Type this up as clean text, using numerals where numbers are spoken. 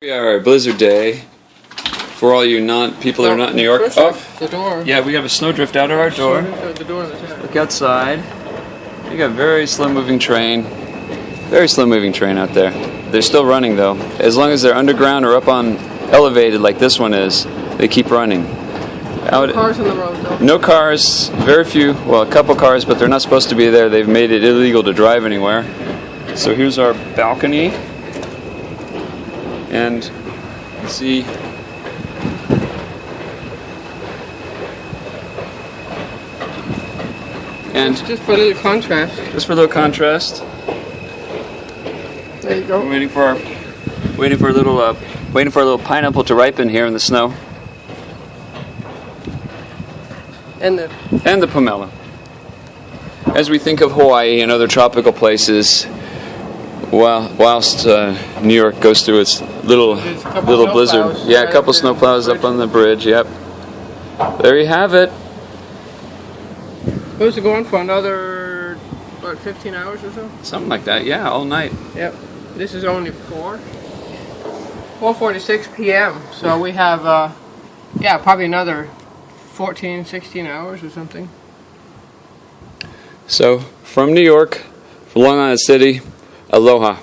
We are a blizzard day for all you people that are not in New York. Oh, the door. Yeah, we have a snowdrift out of our door. The door Look outside. You got a very slow-moving train. Very slow-moving train out there. They're still running though. As long as they're underground or up on elevated like this one is, they keep running. No cars on the road though. No cars. Very few. Well, a couple cars, but they're not supposed to be there. They've made it illegal to drive anywhere. So here's our balcony. And you see and just for a little contrast. Just for a little contrast. There you go. We're waiting for a little pineapple to ripen here in the snow. And the pomelo. As we think of Hawaii and other tropical places, whilst New York goes through its little blizzard. Yeah, a couple snowplows up on the bridge. Yep. There you have it. Who's it going for? Another, what, 15 hours or so? Something like that. Yeah, all night. Yep. This is only 4:46 p.m. So we have, yeah, probably another 14, 16 hours or something. So, from New York, from Long Island City, aloha.